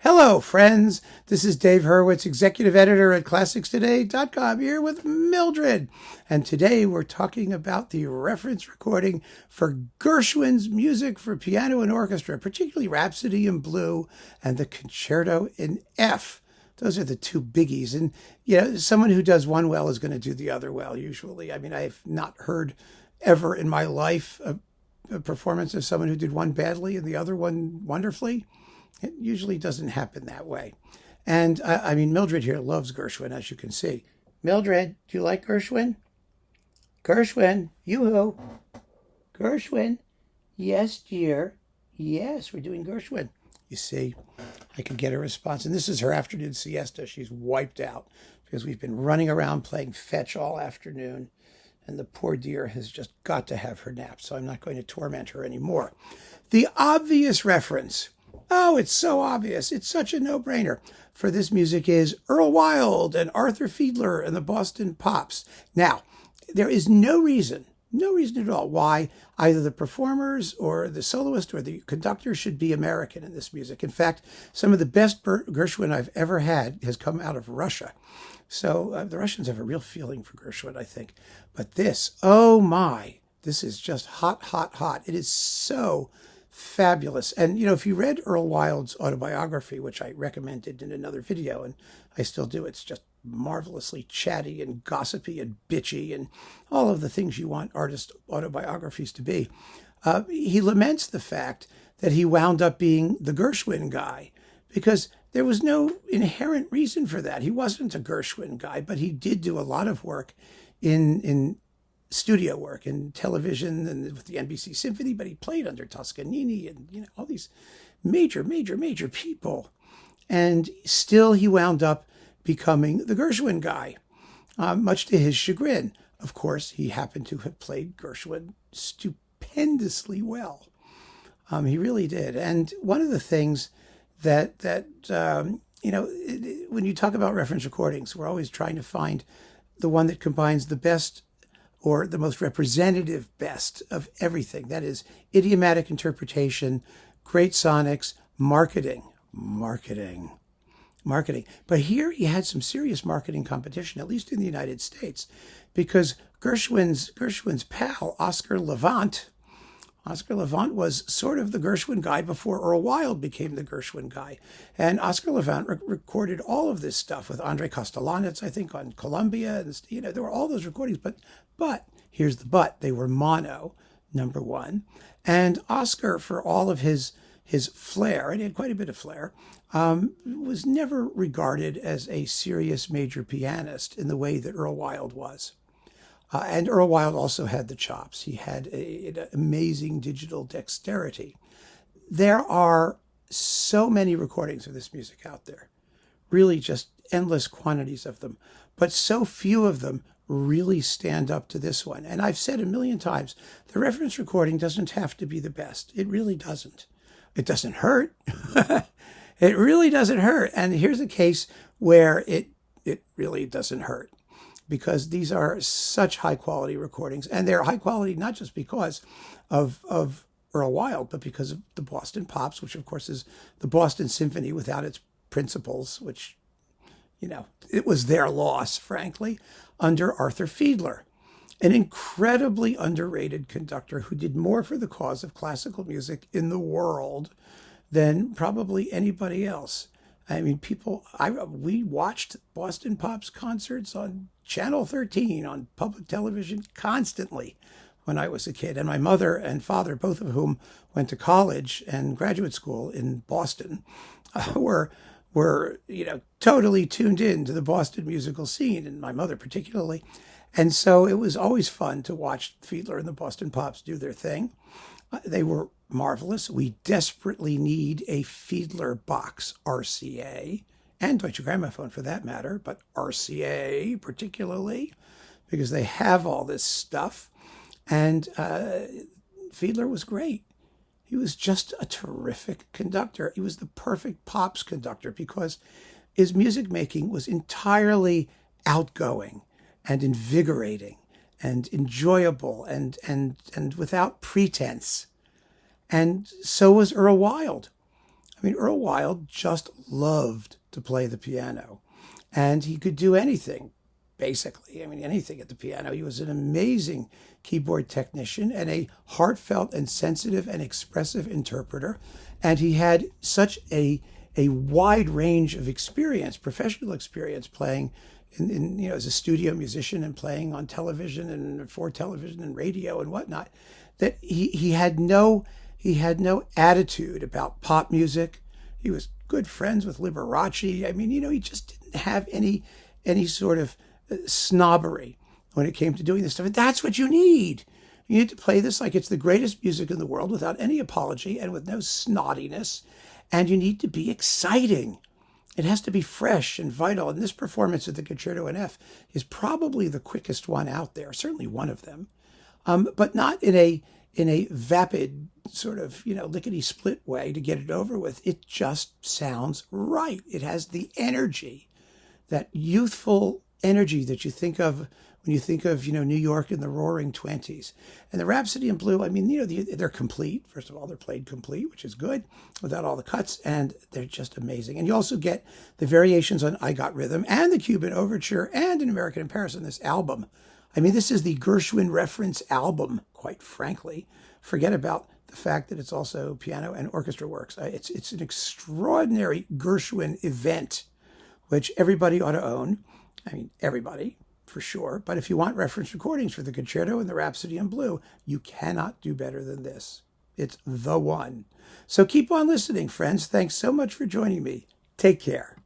Hello, friends. This is Dave Hurwitz, executive editor at ClassicsToday.com, here with Mildred. And today we're talking about the reference recording for Gershwin's music for piano and orchestra, particularly Rhapsody in Blue and the Concerto in F. Those are the two biggies. And, someone who does one well is going to do the other well, usually. I mean, I've not heard ever in my life a performance of someone who did one badly and the other one wonderfully. It usually doesn't happen that way. And Mildred here loves Gershwin, as you can see. Mildred, do you like Gershwin? Gershwin, yoo-hoo. Gershwin. Yes, dear. Yes, we're doing Gershwin. You see, I can get a response. And this is her afternoon siesta. She's wiped out because we've been running around playing fetch all afternoon. And the poor dear has just got to have her nap. So I'm not going to torment her anymore. The obvious reference. Oh, it's so obvious. It's such a no-brainer. For this music is Earl Wild and Arthur Fiedler and the Boston Pops. Now, there is no reason at all why either the performers or the soloist or the conductor should be American in this music. In fact, some of the best Gershwin I've ever had has come out of Russia. So the Russians have a real feeling for Gershwin, I think. But this, oh my, this is just hot, hot, hot. It is so fabulous. And, if you read Earl Wild's autobiography, which I recommended in another video, and I still do, it's just marvelously chatty and gossipy and bitchy and all of the things you want artist autobiographies to be. He laments the fact that he wound up being the Gershwin guy because there was no inherent reason for that. He wasn't a Gershwin guy, but he did do a lot of work in studio work in television and with the NBC Symphony, but he played under Toscanini and, all these major people. And still he wound up becoming the Gershwin guy, much to his chagrin. Of course, he happened to have played Gershwin stupendously well. He really did. And one of the things that when you talk about reference recordings, we're always trying to find the one that combines the best or the most representative best of everything. That is idiomatic interpretation, great sonics, marketing. But here he had some serious marketing competition, at least in the United States, because Gershwin's pal, Oscar Levant was sort of the Gershwin guy before Earl Wild became the Gershwin guy. And Oscar Levant recorded all of this stuff with Andre Kostelanetz, I think, on Columbia. And, there were all those recordings. But here's the but. They were mono, number one. And Oscar, for all of his flair, and he had quite a bit of flair, was never regarded as a serious major pianist in the way that Earl Wild was. And Earl Wild also had the chops. He had an amazing digital dexterity. There are so many recordings of this music out there, really just endless quantities of them, but so few of them really stand up to this one. And I've said a million times, the reference recording doesn't have to be the best. It really doesn't. It doesn't hurt. It really doesn't hurt. And here's a case where it really doesn't hurt, because these are such high quality recordings, and they're high quality not just because of Earl Wild, but because of the Boston Pops, which of course is the Boston Symphony without its principals, which, it was their loss, frankly, under Arthur Fiedler, an incredibly underrated conductor who did more for the cause of classical music in the world than probably anybody else. We watched Boston Pops concerts on Channel 13 on public television constantly when I was a kid. And my mother and father, both of whom went to college and graduate school in Boston, were totally tuned in to the Boston musical scene, and my mother particularly. And so it was always fun to watch Fiedler and the Boston Pops do their thing. They were marvelous. We desperately need a Fiedler box, RCA, and Deutsche Grammophon for that matter, but RCA particularly, because they have all this stuff. And Fiedler was great. He was just a terrific conductor. He was the perfect Pops conductor because his music making was entirely outgoing and invigorating and enjoyable and without pretense. And so was Earl Wild. I mean, Earl Wild just loved to play the piano, and he could do anything, basically. I mean, anything at the piano. He was an amazing keyboard technician and a heartfelt and sensitive and expressive interpreter. And he had such a wide range of experience, professional experience, playing as a studio musician and playing on television and for television and radio and whatnot, that he had no attitude about pop music. He was good friends with Liberace. I mean, he just didn't have any sort of snobbery when it came to doing this stuff. And that's what you need. You need to play this like it's the greatest music in the world without any apology and with no snottiness. And you need to be exciting. It has to be fresh and vital. And this performance of the Concerto in F is probably the quickest one out there, certainly one of them, but not in a vapid sort of, lickety-split way to get it over with. It just sounds right. It has the energy, that youthful energy that you think of when you think of, New York in the Roaring '20s. And the Rhapsody in Blue, I mean, they're complete. First of all, they're played complete, which is good, without all the cuts, and they're just amazing. And you also get the variations on I Got Rhythm and the Cuban Overture and An American in Paris on this album. I mean, this is the Gershwin reference album, quite frankly. Forget about the fact that it's also piano and orchestra works. It's an extraordinary Gershwin event, which everybody ought to own. I mean, everybody, for sure. But if you want reference recordings for the Concerto and the Rhapsody in Blue, you cannot do better than this. It's the one. So keep on listening, friends. Thanks so much for joining me. Take care.